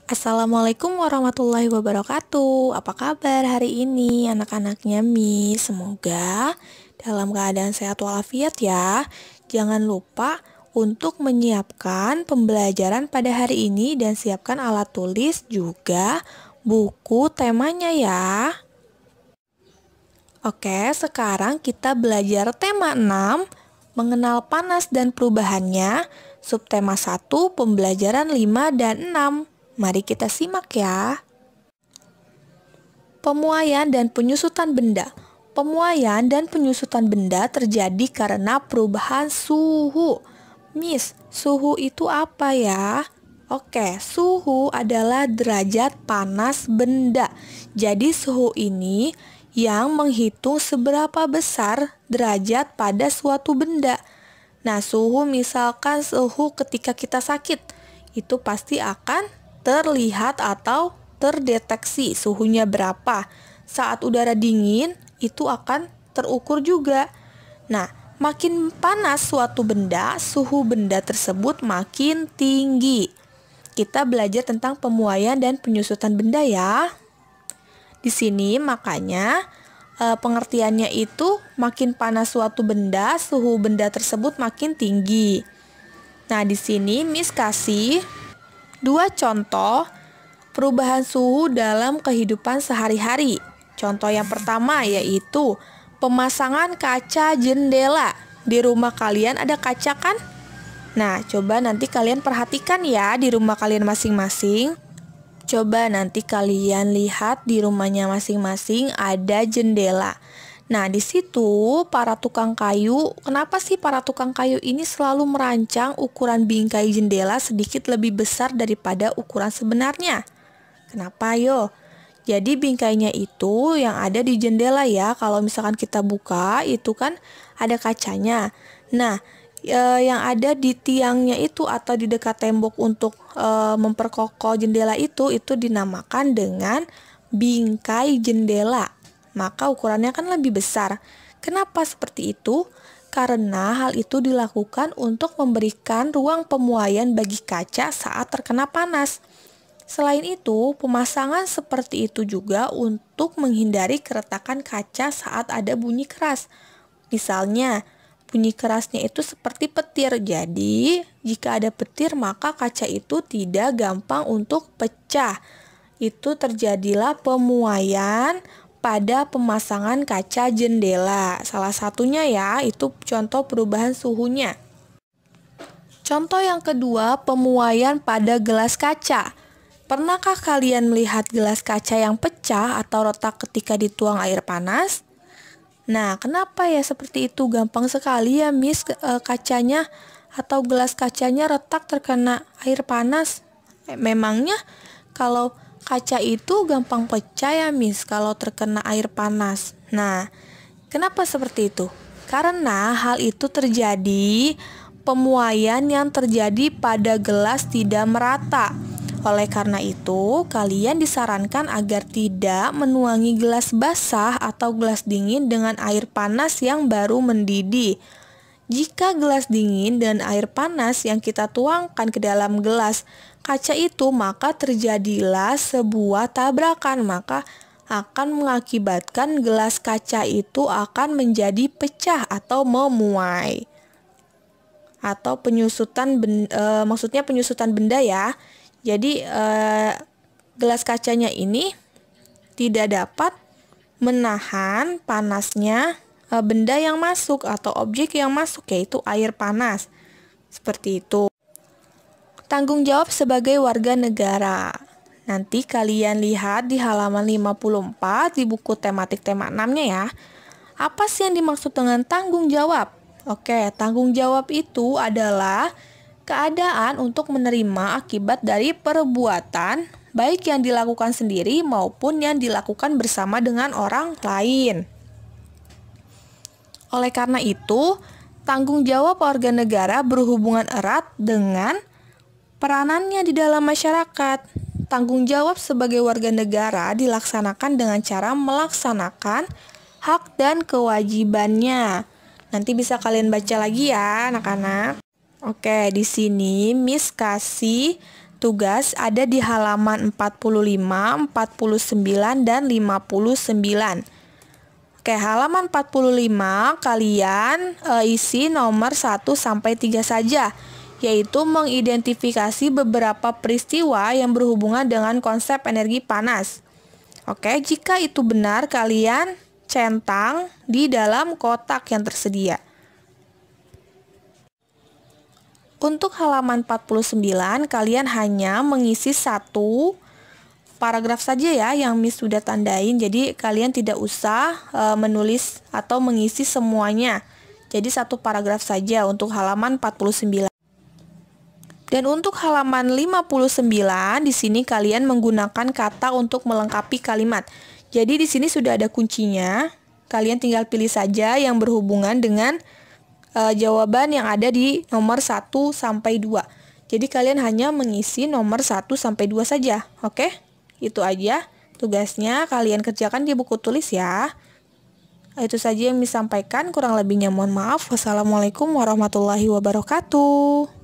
Assalamualaikum warahmatullahi wabarakatuh. Apa kabar hari ini anak-anaknya Miss? Semoga dalam keadaan sehat walafiat ya. Jangan lupa untuk menyiapkan pembelajaran pada hari ini dan siapkan alat tulis juga buku temanya ya. Oke, sekarang kita belajar tema 6, mengenal panas dan perubahannya. Subtema 1, pembelajaran 5 dan 6. Mari kita simak ya. Pemuaian dan penyusutan benda. Pemuaian dan penyusutan benda terjadi karena perubahan suhu. Miss, suhu itu apa ya? Oke, suhu adalah derajat panas benda. Jadi suhu ini yang menghitung seberapa besar derajat pada suatu benda. Nah, suhu misalkan suhu ketika kita sakit, itu pasti akan terlihat atau terdeteksi suhunya berapa. Saat udara dingin itu akan terukur juga. Nah, makin panas suatu benda, suhu benda tersebut makin tinggi. Kita belajar tentang pemuaian dan penyusutan benda ya. Di sini makanya pengertiannya itu makin panas suatu benda, suhu benda tersebut makin tinggi. Nah, di sini Miss kasih dua contoh perubahan suhu dalam kehidupan sehari-hari. Contoh yang pertama yaitu pemasangan kaca jendela. Di rumah kalian ada kaca kan? Nah, coba nanti kalian perhatikan ya di rumah kalian masing-masing. Coba nanti kalian lihat di rumahnya masing-masing ada jendela. Nah, di situ para tukang kayu, kenapa sih para tukang kayu ini selalu merancang ukuran bingkai jendela sedikit lebih besar daripada ukuran sebenarnya? Kenapa yo? Jadi bingkainya itu yang ada di jendela ya. Kalau misalkan kita buka, itu kan ada kacanya. Nah, yang ada di tiangnya itu atau di dekat tembok untuk memperkokoh jendela itu dinamakan dengan bingkai jendela. Maka ukurannya kan lebih besar. Kenapa seperti itu? Karena hal itu dilakukan untuk memberikan ruang pemuaian bagi kaca saat terkena panas. Selain itu, pemasangan seperti itu juga untuk menghindari keretakan kaca saat ada bunyi keras. Misalnya, bunyi kerasnya itu seperti petir. Jadi, jika ada petir maka kaca itu tidak gampang untuk pecah. Itu terjadilah pemuaian pada pemasangan kaca jendela. Salah satunya ya, itu contoh perubahan suhunya. Contoh yang kedua, pemuaian pada gelas kaca. Pernahkah kalian melihat gelas kaca yang pecah atau retak ketika dituang air panas? Nah, kenapa ya seperti itu? Gampang sekali ya, Miss, kacanya atau gelas kacanya retak terkena air panas. Memangnya kalau kaca itu gampang pecah ya, Miss, kalau terkena air panas. Nah, kenapa seperti itu? Karena hal itu terjadi pemuaian yang terjadi pada gelas tidak merata. Oleh karena itu, kalian disarankan agar tidak menuangi gelas basah atau gelas dingin dengan air panas yang baru mendidih. Jika gelas dingin dan air panas yang kita tuangkan ke dalam gelas kaca itu, maka terjadilah sebuah tabrakan, maka akan mengakibatkan gelas kaca itu akan menjadi pecah atau memuai. Atau maksudnya penyusutan benda ya. Jadi gelas kacanya ini tidak dapat menahan panasnya benda yang masuk atau objek yang masuk, yaitu air panas. Seperti itu. Tanggung jawab sebagai warga negara. Nanti kalian lihat di halaman 54 di buku tematik tema 6-nya ya. Apa sih yang dimaksud dengan tanggung jawab? Oke, tanggung jawab itu adalah keadaan untuk menerima akibat dari perbuatan baik yang dilakukan sendiri maupun yang dilakukan bersama dengan orang lain. Oleh karena itu, tanggung jawab warga negara berhubungan erat dengan peranannya di dalam masyarakat. Tanggung jawab sebagai warga negara dilaksanakan dengan cara melaksanakan hak dan kewajibannya. Nanti bisa kalian baca lagi ya, anak-anak. Oke, di sini Miss kasih tugas ada di halaman 45, 49, dan 59. Oke, halaman 45 kalian isi nomor 1 sampai 3 saja, yaitu mengidentifikasi beberapa peristiwa yang berhubungan dengan konsep energi panas. Oke, jika itu benar kalian centang di dalam kotak yang tersedia. Untuk halaman 49, kalian hanya mengisi satu paragraf saja ya yang Miss sudah tandain. Jadi kalian tidak usah menulis atau mengisi semuanya. Jadi satu paragraf saja untuk halaman 49. Dan untuk halaman 59, di sini kalian menggunakan kata untuk melengkapi kalimat. Jadi di sini sudah ada kuncinya. Kalian tinggal pilih saja yang berhubungan dengan jawaban yang ada di nomor 1 sampai 2. Jadi kalian hanya mengisi nomor 1 sampai 2 saja. Oke? Itu aja tugasnya, kalian kerjakan di buku tulis ya. Itu saja yang disampaikan, kurang lebihnya mohon maaf. Wassalamualaikum warahmatullahi wabarakatuh.